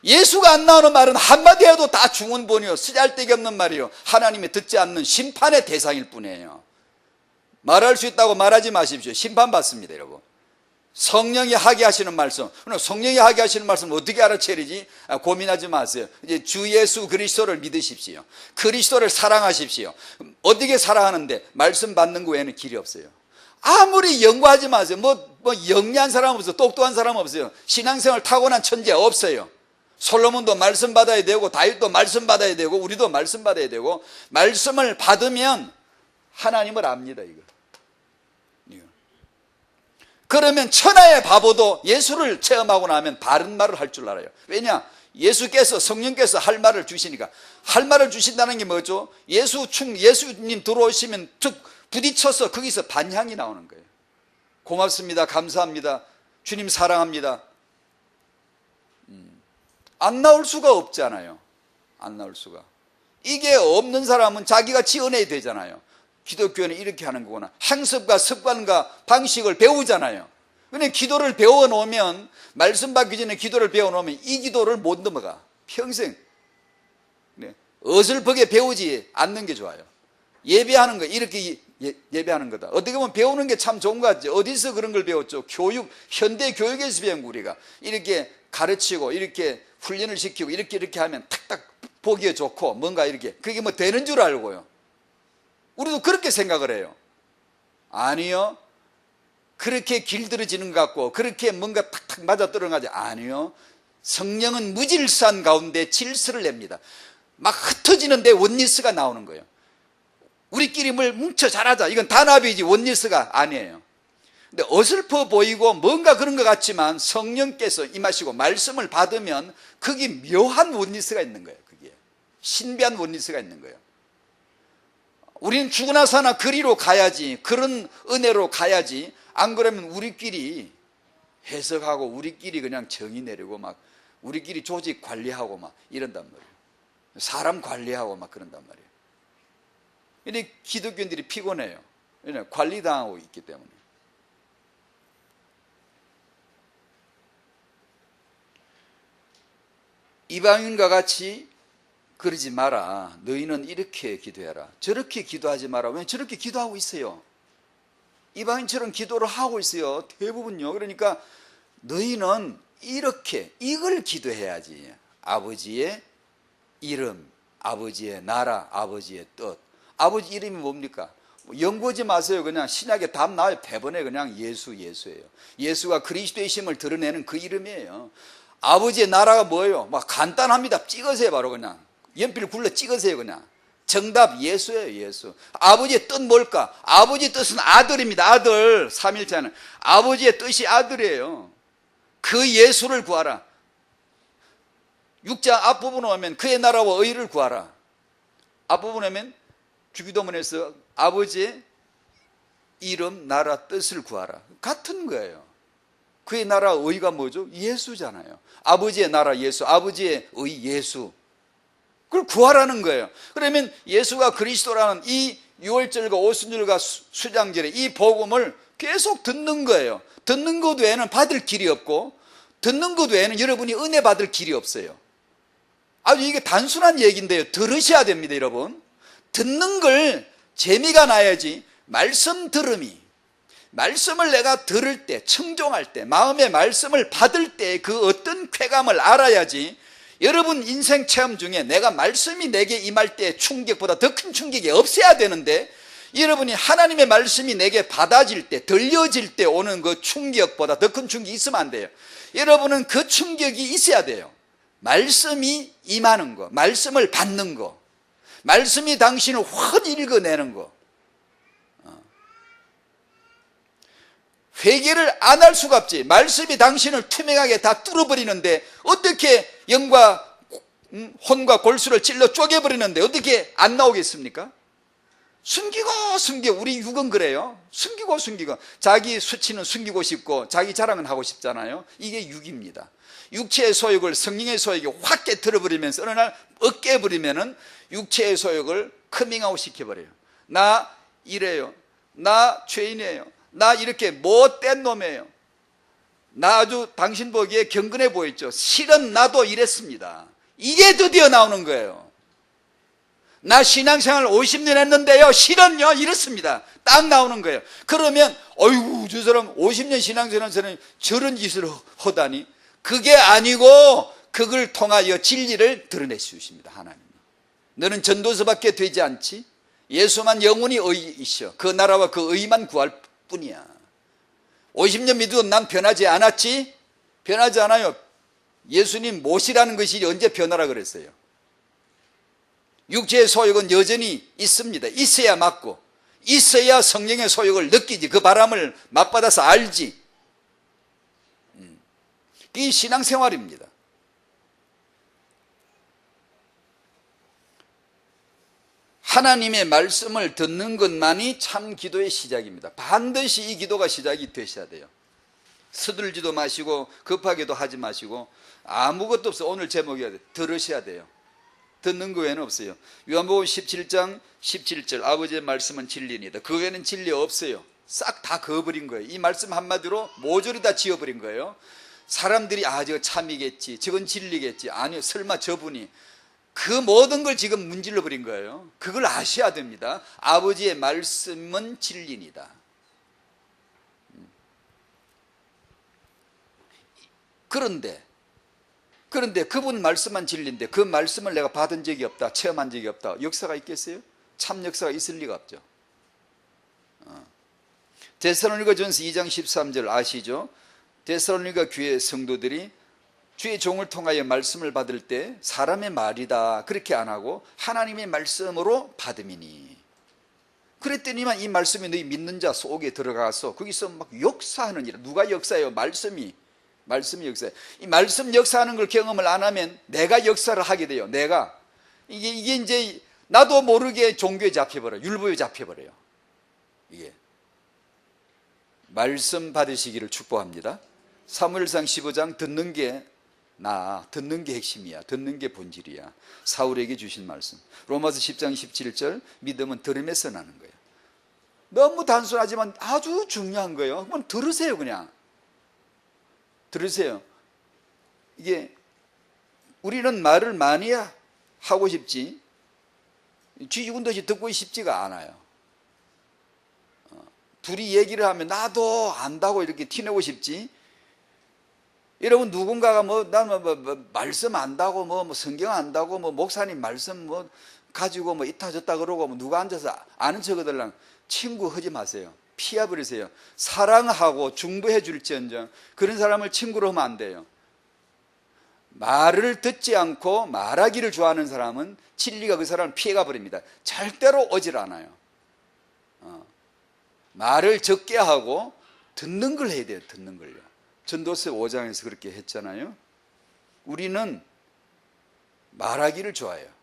예수가 안 나오는 말은 한마디 해도 다 중언부언이요. 쓰잘데기 없는 말이요. 하나님이 듣지 않는 심판의 대상일 뿐이에요. 말할 수 있다고 말하지 마십시오. 심판받습니다, 여러분. 성령이 하게 하시는 말씀, 성령이 하게 하시는 말씀 어떻게 알아채리지? 고민하지 마세요. 이제 주 예수 그리스도를 믿으십시오. 그리스도를 사랑하십시오. 어떻게 사랑하는데? 말씀 받는 거 외에는 길이 없어요. 아무리 연구하지 마세요. 뭐 영리한 사람 없어요. 똑똑한 사람 없어요. 신앙생활 타고난 천재 없어요. 솔로몬도 말씀 받아야 되고 다윗도 말씀 받아야 되고 우리도 말씀 받아야 되고, 말씀을 받으면 하나님을 압니다. 이거. 그러면 천하의 바보도 예수를 체험하고 나면 바른 말을 할 줄 알아요. 왜냐? 예수께서, 성령께서 할 말을 주시니까. 할 말을 주신다는 게 뭐죠? 예수님 들어오시면 툭 부딪혀서 거기서 반향이 나오는 거예요. 고맙습니다, 감사합니다, 주님 사랑합니다. 안 나올 수가 없잖아요. 안 나올 수가. 이게 없는 사람은 자기가 지어내야 되잖아요. 기독교는 이렇게 하는 거구나. 행습과 습관과 방식을 배우잖아요. 근데 기도를 배워놓으면, 말씀 받기 전에 기도를 배워놓으면 이 기도를 못 넘어가. 평생. 네. 어설프게 배우지 않는 게 좋아요. 예배하는 거, 이렇게 예배하는 거다. 어떻게 보면 배우는 게 참 좋은 것 같죠. 어디서 그런 걸 배웠죠? 교육, 현대 교육에서 배운 거. 우리가 이렇게 가르치고 이렇게 훈련을 시키고 이렇게 하면 탁탁 보기에 좋고 뭔가 이렇게, 그게 뭐 되는 줄 알고요. 우리도 그렇게 생각을 해요. 아니요. 그렇게 길들여지는 것 같고 그렇게 뭔가 탁탁 맞아떨어는 거지. 아니요. 성령은 무질서한 가운데 질서를 냅니다. 막 흩어지는데 원리스가 나오는 거예요. 우리끼리 뭘 뭉쳐 잘하자, 이건 단합이지 원리스가 아니에요. 근데 어설퍼 보이고 뭔가 그런 것 같지만 성령께서 임하시고 말씀을 받으면 그게 묘한 원리스가 있는 거예요. 그게 신비한 원리스가 있는 거예요. 우리는 죽으나 사나 그리로 가야지, 그런 은혜로 가야지. 안 그러면 우리끼리 해석하고 우리끼리 그냥 정의 내리고 막 우리끼리 조직 관리하고 막 이런단 말이에요. 사람 관리하고 막 그런단 말이에요. 근데 기독교인들이 피곤해요. 관리당하고 있기 때문에. 이방인과 같이 그러지 마라. 너희는 이렇게 기도해라. 저렇게 기도하지 마라. 왜 저렇게 기도하고 있어요? 이방인처럼 기도를 하고 있어요. 대부분요. 그러니까 너희는 이렇게 이걸 기도해야지. 아버지의 이름, 아버지의 나라, 아버지의 뜻. 아버지 이름이 뭡니까? 연구하지 마세요. 그냥 신약에 답 나와요. 대번에 그냥 예수예요. 예수가 그리스도의 심을 드러내는 그 이름이에요. 아버지의 나라가 뭐예요? 막 간단합니다. 찍으세요. 바로 그냥 연필 굴러 찍으세요. 그냥 정답 예수예요. 예수. 아버지의 뜻 뭘까? 아버지의 뜻은 아들입니다. 아들. 삼일자는 아버지의 뜻이 아들이에요. 그 예수를 구하라. 6장 앞부분에 오면 그의 나라와 의를 구하라. 앞부분에 오면 주기도문에서 아버지의 이름, 나라, 뜻을 구하라. 같은 거예요. 그의 나라 의가 뭐죠? 예수잖아요. 아버지의 나라 예수, 아버지의 의 예수. 그걸 구하라는 거예요. 그러면 예수가 그리스도라는 이 유월절과 오순절과 수장절에 이 복음을 계속 듣는 거예요. 듣는 것 외에는 받을 길이 없고, 듣는 것 외에는 여러분이 은혜 받을 길이 없어요. 아주 이게 단순한 얘기인데요. 들으셔야 됩니다, 여러분. 듣는 걸 재미가 나야지. 말씀 들음이, 말씀을 내가 들을 때, 청종할 때, 마음의 말씀을 받을 때 그 어떤 쾌감을 알아야지. 여러분 인생 체험 중에 내가 말씀이 내게 임할 때 충격보다 더 큰 충격이 없어야 되는데, 여러분이 하나님의 말씀이 내게 받아질 때, 들려질 때 오는 그 충격보다 더 큰 충격이 있으면 안 돼요. 여러분은 그 충격이 있어야 돼요. 말씀이 임하는 거, 말씀을 받는 거, 말씀이 당신을 확 읽어내는 거. 회개를 안 할 수가 없지. 말씀이 당신을 투명하게 다 뚫어버리는데 어떻게 영과 혼과 골수를 찔러 쪼개버리는데 어떻게 안 나오겠습니까? 숨기고 우리 육은 그래요. 숨기고 자기 수치는 숨기고 싶고 자기 자랑은 하고 싶잖아요. 이게 육입니다. 육체의 소욕을 성령의 소욕이 확 깨트려버리면서 어느 날 어깨버리면은 육체의 소욕을 커밍아웃 시켜버려요. 나 이래요. 나 죄인이에요. 나 이렇게 못된 놈이에요. 나 아주 당신 보기에 경건해 보였죠. 실은 나도 이랬습니다. 이게 드디어 나오는 거예요. 나 신앙생활 50년 했는데요, 실은요 이렇습니다. 딱 나오는 거예요. 그러면 어이구 저 사람 50년 신앙생활 한 사람이 저런 짓을 하다니. 그게 아니고 그걸 통하여 진리를 드러낼 수 있습니다. 하나님, 너는 전도서밖에 되지 않지? 예수만 영원히 의이셔. 그 나라와 그 의만 구할 뿐이야. 50년 믿어도 난 변하지 않았지? 변하지 않아요. 예수님 못이라는 것이 언제 변하라 그랬어요? 육체의 소욕은 여전히 있습니다. 있어야 맞고, 있어야 성령의 소욕을 느끼지. 그 바람을 맛받아서 알지. 이 신앙생활입니다. 하나님의 말씀을 듣는 것만이 참 기도의 시작입니다. 반드시 이 기도가 시작이 되셔야 돼요. 서둘지도 마시고 급하게도 하지 마시고 아무것도 없어. 오늘 제목이야 돼. 들으셔야 돼요. 듣는 거 외에는 없어요. 요한복음 17장 17절 아버지의 말씀은 진리입니다. 그 외에는 진리 없어요. 싹 다 그어버린 거예요. 이 말씀 한마디로 모조리 다 지어버린 거예요. 사람들이 저거 참이겠지, 저건 진리겠지. 아니요, 설마 저분이 그 모든 걸 지금 문질러 버린 거예요. 그걸 아셔야 됩니다. 아버지의 말씀은 진리입니다. 그런데 그분 말씀만 진리인데 그 말씀을 내가 받은 적이 없다, 체험한 적이 없다. 역사가 있겠어요? 참 역사가 있을 리가 없죠. 데살로니가전서 2장 13절 아시죠? 데살로니가 교회 성도들이 주의 종을 통하여 말씀을 받을 때 사람의 말이다 그렇게 안 하고 하나님의 말씀으로 받음이니. 그랬더니만 이 말씀이 너희 믿는 자 속에 들어가서 거기서 막 역사하는 일. 누가 역사해요? 말씀이 역사해요. 이 말씀 역사하는 걸 경험을 안 하면 내가 역사를 하게 돼요. 내가 이게 이제 나도 모르게 종교에 잡혀버려요. 율법에 잡혀버려요. 이게 말씀 받으시기를 축복합니다. 사무엘상 15장 듣는 게 핵심이야. 듣는 게 본질이야. 사울에게 주신 말씀. 로마서 10장 17절 믿음은 들음에서 나는 거예요. 너무 단순하지만 아주 중요한 거예요. 그럼 들으세요. 그냥 들으세요. 이게 우리는 말을 많이 하고 싶지 쥐죽은 듯이 듣고 싶지가 않아요. 둘이 얘기를 하면 나도 안다고 이렇게 티내고 싶지. 여러분 누군가가 나는 말씀 안다고 성경 안다고 목사님 말씀 가지고 이따 저따 그러고 누가 앉아서 아는 척하들랑 친구 하지 마세요. 피해버리세요. 사랑하고 중보해 줄지언정 그런 사람을 친구로 하면 안 돼요. 말을 듣지 않고 말하기를 좋아하는 사람은 진리가 그 사람을 피해가 버립니다. 절대로 오질 않아요. 말을 적게 하고 듣는 걸 해야 돼요. 듣는 걸요. 전도서 5장에서 그렇게 했잖아요. 우리는 말하기를 좋아해요.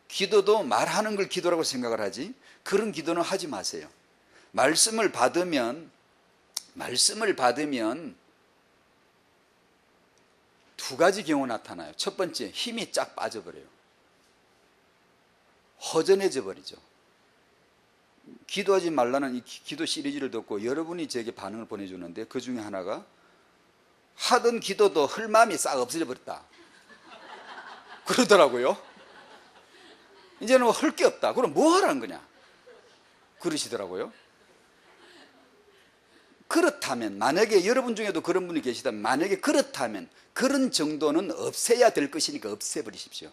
기도도 말하는 걸 기도라고 생각을 하지 그런 기도는 하지 마세요. 말씀을 받으면 두 가지 경우 나타나요. 첫 번째, 힘이 쫙 빠져버려요. 허전해져 버리죠. 기도하지 말라는 이 기도 시리즈를 듣고 여러분이 제게 반응을 보내주는데 그 중에 하나가 하던 기도도 헐마음이 싹 없어져 버렸다 그러더라고요. 이제는 할 게 없다. 그럼 뭐 하라는 거냐 그러시더라고요. 그렇다면 만약에 여러분 중에도 그런 분이 계시다면 만약에 그렇다면 그런 정도는 없애야 될 것이니까 없애버리십시오.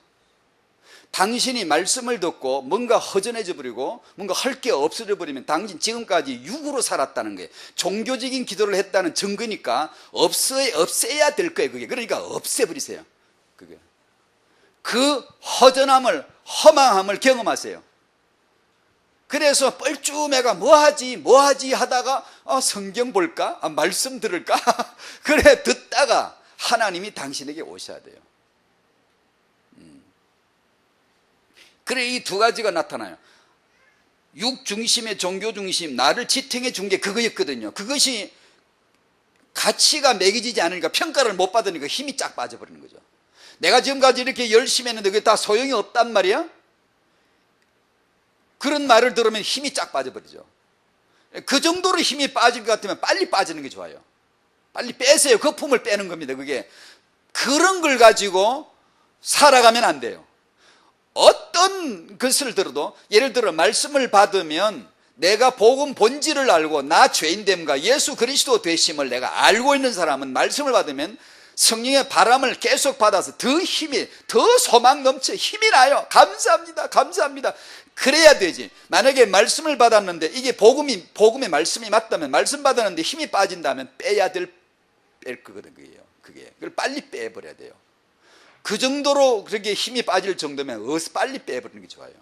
당신이 말씀을 듣고 뭔가 허전해져 버리고 뭔가 할 게 없어져 버리면 당신 지금까지 육으로 살았다는 거예요. 종교적인 기도를 했다는 증거니까 없애야 될 거예요. 그게 그러니까 없애버리세요. 그게 그 허전함을 허망함을 경험하세요. 그래서 뻘쭘해가 뭐하지 하다가 성경 볼까? 말씀 들을까? 그래 듣다가 하나님이 당신에게 오셔야 돼요. 그래 이 두 가지가 나타나요. 육 중심의 종교 중심 나를 지탱해 준 게 그거였거든요. 그것이 가치가 매겨지지 않으니까 평가를 못 받으니까 힘이 쫙 빠져버리는 거죠. 내가 지금까지 이렇게 열심히 했는데 그게 다 소용이 없단 말이야? 그런 말을 들으면 힘이 쫙 빠져버리죠. 그 정도로 힘이 빠질 것 같으면 빨리 빠지는 게 좋아요. 빨리 빼세요. 거품을 빼는 겁니다. 그게 그런 걸 가지고 살아가면 안 돼요. 어떤 것을 들어도 예를 들어 말씀을 받으면 내가 복음 본질을 알고 나 죄인됨과 예수 그리스도 되심을 내가 알고 있는 사람은 말씀을 받으면 성령의 바람을 계속 받아서 더 소망 넘쳐 힘이 나요. 감사합니다. 그래야 되지. 만약에 말씀을 받았는데 이게 복음의 말씀이 맞다면 말씀 받았는데 힘이 빠진다면 뺄 거거든요. 그걸 빨리 빼버려야 돼요. 그 정도로 그렇게 힘이 빠질 정도면 빨리 빼버리는 게 좋아요.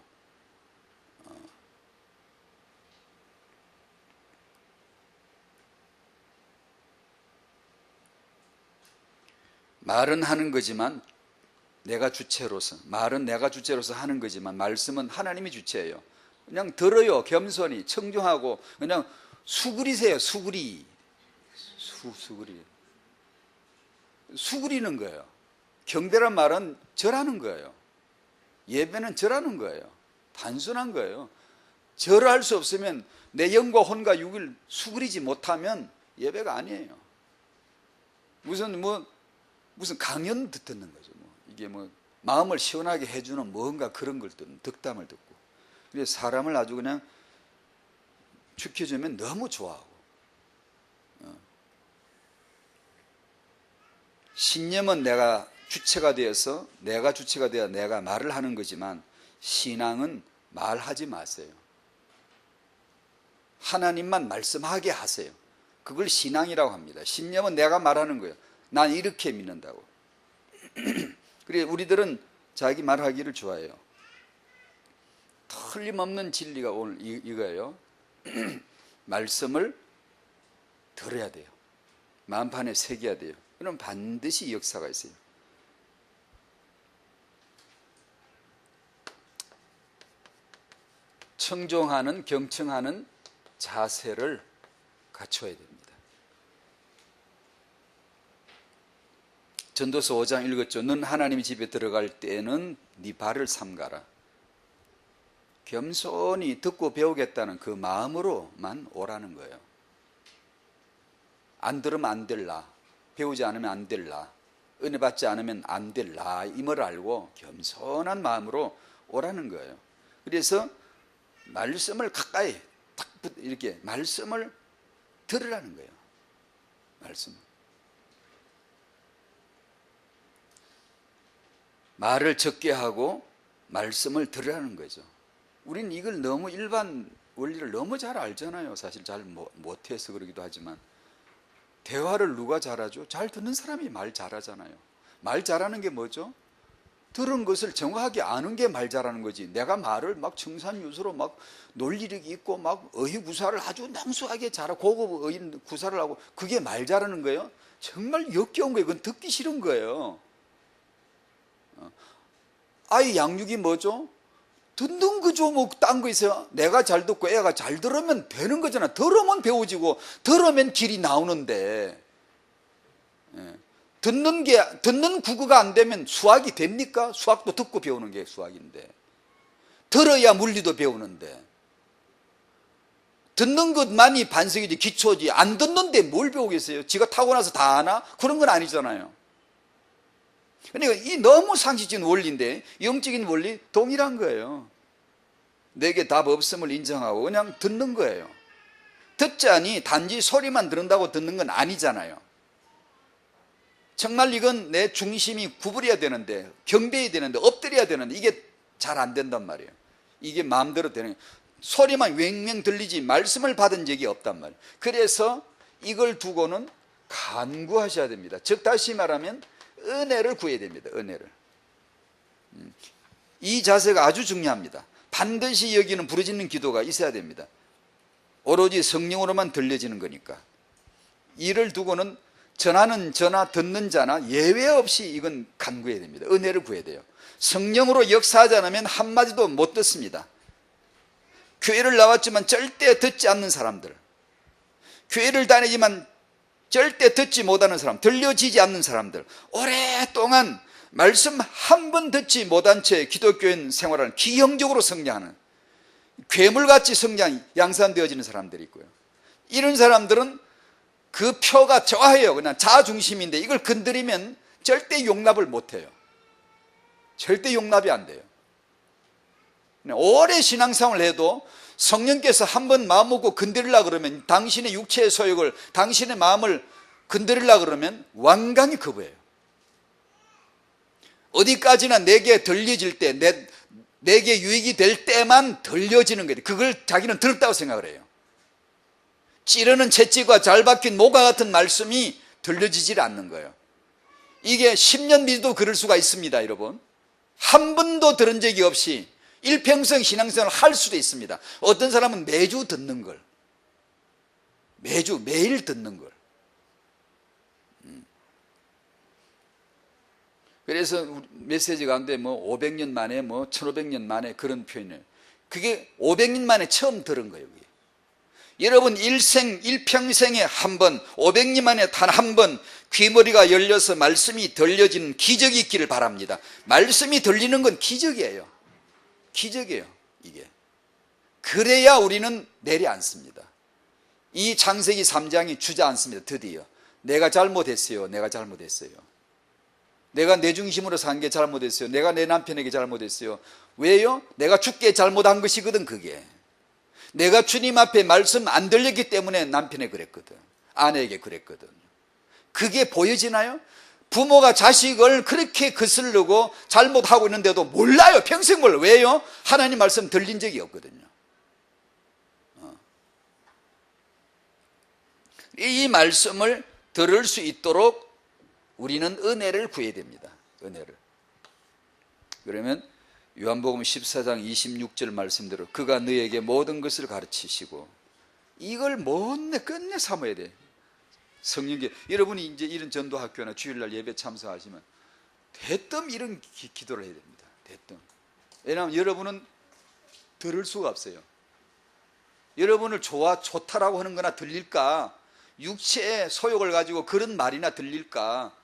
말은 하는 거지만 말은 내가 주체로서 하는 거지만 말씀은 하나님이 주체예요. 그냥 들어요. 겸손히 청중하고 그냥 수그리세요. 수그리는 거예요. 경배란 말은 절하는 거예요. 예배는 절하는 거예요. 단순한 거예요. 절할 수 없으면 내 영과 혼과 육을 수그리지 못하면 예배가 아니에요. 무슨 강연 듣는 거죠. 이게 마음을 시원하게 해주는 뭔가 그런 걸 듣는 덕담을 듣고. 그래서 사람을 아주 그냥 죽여주면 너무 좋아하고. 신념은 내가 주체가 되어서 내가 말을 하는 거지만 신앙은 말하지 마세요. 하나님만 말씀하게 하세요. 그걸 신앙이라고 합니다. 신념은 내가 말하는 거예요. 난 이렇게 믿는다고. 그래 우리들은 자기 말하기를 좋아해요. 틀림없는 진리가 오늘 이거예요. 말씀을 들어야 돼요. 마음판에 새겨야 돼요. 그럼 반드시 역사가 있어요. 청종하는 경청하는 자세를 갖춰야 됩니다. 전도서 5장 읽었죠. 넌 하나님 집에 들어갈 때는 네 발을 삼가라. 겸손히 듣고 배우겠다는 그 마음으로만 오라는 거예요. 안 들으면 안 될라. 배우지 않으면 안 될라. 은혜 받지 않으면 안 될 나임을 알고 겸손한 마음으로 오라는 거예요. 그래서 말씀을 가까이 딱 이렇게 말씀을 들으라는 거예요. 말씀. 말을 적게 하고 말씀을 들으라는 거죠. 우린 이걸 너무 일반 원리를 너무 잘 알잖아요. 사실 잘 못해서 그러기도 하지만 대화를 누가 잘하죠? 잘 듣는 사람이 말 잘하잖아요. 말 잘하는 게 뭐죠? 들은 것을 정확하게 아는 게 말 잘하는 거지. 내가 말을 막 청산유수로 막 논리력이 있고 막 어휘구사를 아주 능수하게 잘하고 고급 어휘 구사를 하고 그게 말 잘하는 거예요? 정말 역겨운 거예요. 그건 듣기 싫은 거예요. 아이 양육이 뭐죠? 듣는 거죠. 뭐 딴 거 있어요. 내가 잘 듣고 애가 잘 들으면 되는 거잖아. 들으면 배워지고 들으면 길이 나오는데 듣는 국어가 안 되면 수학이 됩니까? 수학도 듣고 배우는 게 수학인데 들어야 물리도 배우는데 듣는 것만이 반석이지 기초지 안 듣는데 뭘 배우겠어요? 지가 타고나서 다 아나? 그런 건 아니잖아요. 그러니까 이 너무 상식적인 원리인데 영적인 원리 동일한 거예요. 내게 답 없음을 인정하고 그냥 듣는 거예요. 듣자니 단지 소리만 들은다고 듣는 건 아니잖아요. 정말 이건 내 중심이 구부려야 되는데 경배해야 되는데 엎드려야 되는데 이게 잘 안 된단 말이에요. 이게 마음대로 되는 소리만 왱왱 들리지 말씀을 받은 적이 없단 말이에요. 그래서 이걸 두고는 간구하셔야 됩니다. 즉 다시 말하면 은혜를 구해야 됩니다. 은혜를. 이 자세가 아주 중요합니다. 반드시 여기는 부르짖는 기도가 있어야 됩니다. 오로지 성령으로만 들려지는 거니까. 이를 두고는 전하는 자나 듣는 자나 예외 없이 이건 간구해야 됩니다. 은혜를 구해야 돼요. 성령으로 역사하지 않으면 한마디도 못 듣습니다. 교회를 나왔지만 절대 듣지 않는 사람들, 교회를 다니지만 절대 듣지 못하는 사람, 들려지지 않는 사람들, 오랫동안 말씀 한 번 듣지 못한 채 기독교인 생활하는 기형적으로 성장하는 괴물같이 성장 양산되어지는 사람들이 있고요. 이런 사람들은 그 표가 좋아해요. 그냥 자중심인데 이걸 건드리면 절대 용납을 못해요. 절대 용납이 안 돼요. 오래 신앙생활을 해도 성령께서 한번 마음 먹고 건드리려고 그러면 당신의 육체의 소욕을 당신의 마음을 건드리려고 그러면 완강히 거부해요. 어디까지나 내게 들려질 때 내게 유익이 될 때만 들려지는 거예요. 그걸 자기는 들었다고 생각을 해요. 찌르는 채찍과 잘 박힌 모가 같은 말씀이 들려지질 않는 거예요. 이게 10년 뒤도 그럴 수가 있습니다. 여러분 한 번도 들은 적이 없이 일평생 신앙생활을 할 수도 있습니다. 어떤 사람은 매주 듣는 걸, 매일 듣는 걸. 그래서 메시지 가운데 뭐 500년 만에 뭐 1500년 만에 그런 표현을, 그게 500년 만에 처음 들은 거예요. 그게. 여러분 일평생에 한 번, 500년 만에 단 한 번 귀머리가 열려서 말씀이 들려지는 기적이 있기를 바랍니다. 말씀이 들리는 건 기적이에요. 기적이에요. 이게. 그래야 우리는 내려앉습니다. 이 창세기 3장이 주저앉습니다. 드디어 내가 잘못했어요. 내가 잘못했어요. 내가 내 중심으로 산 게 잘못했어요. 내가 내 남편에게 잘못했어요. 왜요? 내가 죽게 잘못한 것이거든. 그게 내가 주님 앞에 말씀 안 들렸기 때문에 남편에 그랬거든, 아내에게 그랬거든. 그게 보여지나요? 부모가 자식을 그렇게 거슬르고 잘못하고 있는데도 몰라요. 평생 몰라요. 왜요? 하나님 말씀 들린 적이 없거든요. 이 말씀을 들을 수 있도록 우리는 은혜를 구해야 됩니다. 은혜를. 그러면 요한복음 14장 26절 말씀대로 그가 너에게 모든 것을 가르치시고, 이걸 끝내 삼아야 돼. 성령께. 여러분이 이제 이런 전도학교나 주일날 예배 참석하시면 대뜸 이런 기도를 해야 됩니다. 대뜸. 왜냐하면 여러분은 들을 수가 없어요. 여러분을 좋다라고 하는 거나 들릴까, 육체의 소욕을 가지고 그런 말이나 들릴까,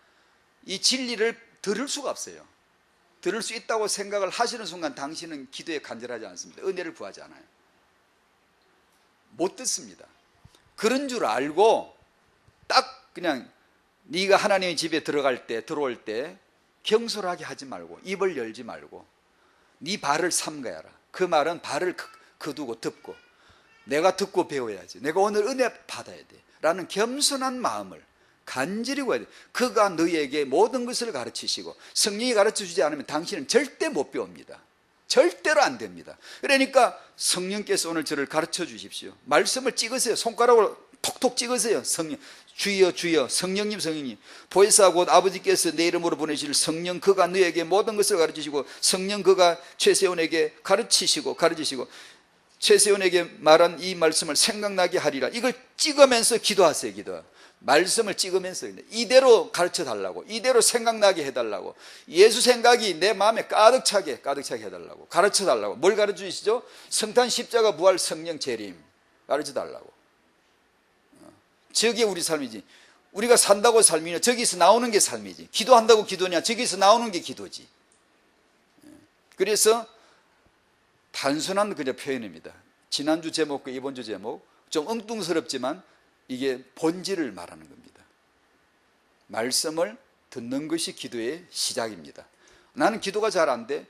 이 진리를 들을 수가 없어요. 들을 수 있다고 생각을 하시는 순간 당신은 기도에 간절하지 않습니다. 은혜를 구하지 않아요. 못 듣습니다. 그런 줄 알고 딱 그냥 네가 하나님의 집에 들어올 때 경솔하게 하지 말고 입을 열지 말고 네 발을 삼가야라. 그 말은 발을 거두고 듣고 내가 듣고 배워야지. 내가 오늘 은혜 받아야 돼 라는 겸손한 마음을 간절히 구해야 돼. 그가 너희에게 모든 것을 가르치시고 성령이 가르쳐주지 않으면 당신은 절대 못 배웁니다. 절대로 안 됩니다. 그러니까 성령께서 오늘 저를 가르쳐 주십시오. 말씀을 찍으세요. 손가락으로 톡톡 찍으세요. 성령, 주여 주여, 성령님 성령님. 보혜사 곧 아버지께서 내 이름으로 보내실 성령, 그가 너에게 모든 것을 가르치시고 성령 그가 최세원에게 가르치시고 최세원에게 말한 이 말씀을 생각나게 하리라. 이걸 찍으면서 기도하세요. 기도. 말씀을 찍으면서 이대로 가르쳐 달라고, 이대로 생각나게 해달라고, 예수 생각이 내 마음에 가득 차게 해달라고, 가르쳐 달라고. 뭘 가르쳐 주시죠? 성탄, 십자가, 부활, 성령, 재림 가르쳐 달라고. 저게 우리 삶이지. 우리가 산다고 삶이냐? 저기서 나오는 게 삶이지. 기도한다고 기도냐? 저기서 나오는 게 기도지. 그래서 단순한 그저 표현입니다. 지난주 제목과 이번주 제목 좀 엉뚱스럽지만 이게 본질을 말하는 겁니다. 말씀을 듣는 것이 기도의 시작입니다. 나는 기도가 잘 안 돼.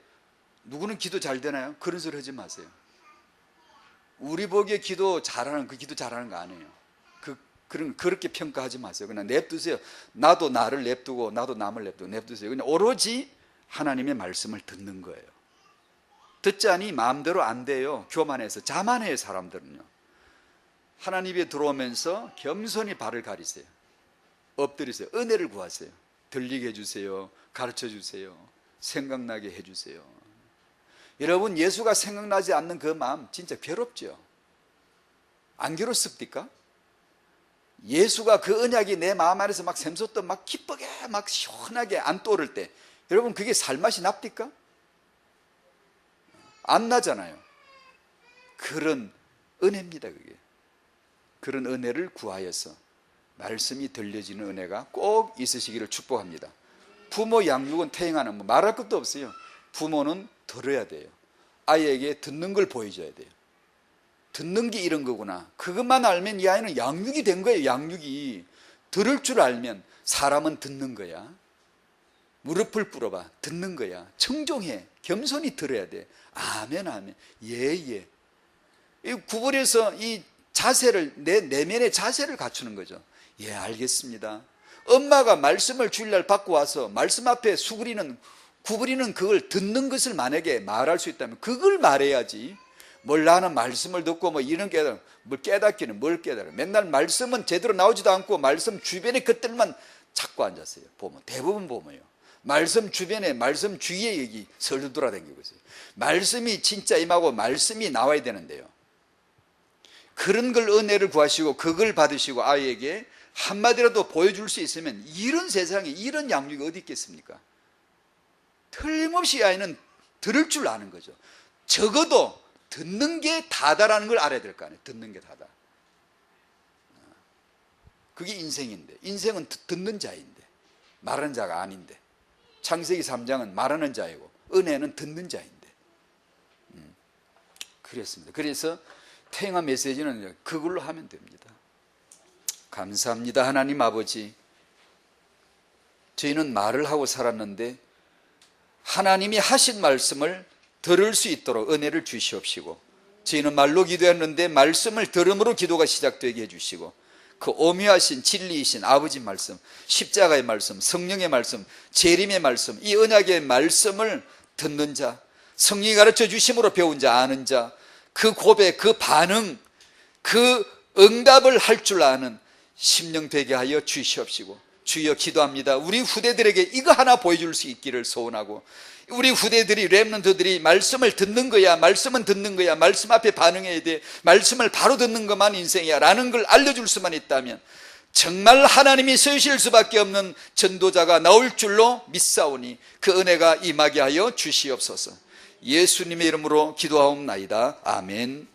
누구는 기도 잘 되나요? 그런 소리 하지 마세요. 우리 보기에 기도 잘하는 거 아니에요. 그렇게 평가하지 마세요. 그냥 냅두세요. 나도 나를 냅두고 나도 남을 냅두세요. 그냥 오로지 하나님의 말씀을 듣는 거예요. 듣자니 마음대로 안 돼요. 교만해서 자만해요. 사람들은요. 하나님 입에 들어오면서 겸손히 발을 가리세요. 엎드리세요. 은혜를 구하세요. 들리게 해주세요. 가르쳐 주세요. 생각나게 해주세요. 여러분, 예수가 생각나지 않는 그 마음 진짜 괴롭죠? 안 괴롭습니까? 예수가 그 언약이 내 마음 안에서 막 샘솟던 막 기쁘게 막 시원하게 안 떠오를 때 여러분, 그게 살맛이 납니까? 안 나잖아요. 그런 은혜입니다. 그게. 그런 은혜를 구하여서 말씀이 들려지는 은혜가 꼭 있으시기를 축복합니다. 부모 양육은 태행하는 말할 것도 없어요. 부모는 들어야 돼요. 아이에게 듣는 걸 보여줘야 돼요. 듣는 게 이런 거구나. 그것만 알면 이 아이는 양육이 된 거예요. 양육이. 들을 줄 알면 사람은 듣는 거야. 무릎을 꿇어봐. 듣는 거야. 청종해. 겸손히 들어야 돼. 아멘 아멘. 예예. 이 구부려서 이 자세를, 내 내면의 자세를 갖추는 거죠. 예, 알겠습니다. 엄마가 말씀을 주일날 받고 와서 말씀 앞에 구부리는 그걸 듣는 것을 만약에 말할 수 있다면 그걸 말해야지. 뭘 나는 말씀을 듣고 뭐 이런 뭘 깨닫기는 뭘 깨달아. 맨날 말씀은 제대로 나오지도 않고 말씀 주변에 것들만 찾고 앉았어요. 보면 대부분 보면요. 말씀 주변에, 말씀 주위에 얘기 설득 돌아다니고 있어요. 말씀이 진짜 임하고 말씀이 나와야 되는데요. 그런 걸 은혜를 구하시고 그걸 받으시고 아이에게 한마디라도 보여줄 수 있으면 이런 세상에 이런 양육이 어디 있겠습니까? 틀림없이 아이는 들을 줄 아는 거죠. 적어도 듣는 게 다다라는 걸 알아야 될 거 아니에요. 듣는 게 다다. 그게 인생인데, 인생은 듣는 자인데 말하는 자가 아닌데, 창세기 3장은 말하는 자이고 은혜는 듣는 자인데. 그랬습니다. 그래서 태행한 메시지는 그걸로 하면 됩니다. 감사합니다. 하나님 아버지, 저희는 말을 하고 살았는데 하나님이 하신 말씀을 들을 수 있도록 은혜를 주시옵시고, 저희는 말로 기도했는데 말씀을 들음으로 기도가 시작되게 해주시고, 그 오묘하신 진리이신 아버지 말씀, 십자가의 말씀, 성령의 말씀, 재림의 말씀, 이 언약의 말씀을 듣는 자, 성령이 가르쳐 주심으로 배운 자, 아는 자, 그 고백, 그 반응, 그 응답을 할 줄 아는 심령 되게 하여 주시옵시고, 주여 기도합니다. 우리 후대들에게 이거 하나 보여줄 수 있기를 소원하고, 우리 후대들이, 렘넌트들이 말씀을 듣는 거야, 말씀은 듣는 거야, 말씀 앞에 반응해야 돼, 말씀을 바로 듣는 것만 인생이야 라는 걸 알려줄 수만 있다면 정말 하나님이 쓰실 수밖에 없는 전도자가 나올 줄로 믿사오니 그 은혜가 임하게 하여 주시옵소서. 예수님의 이름으로 기도하옵나이다. 아멘.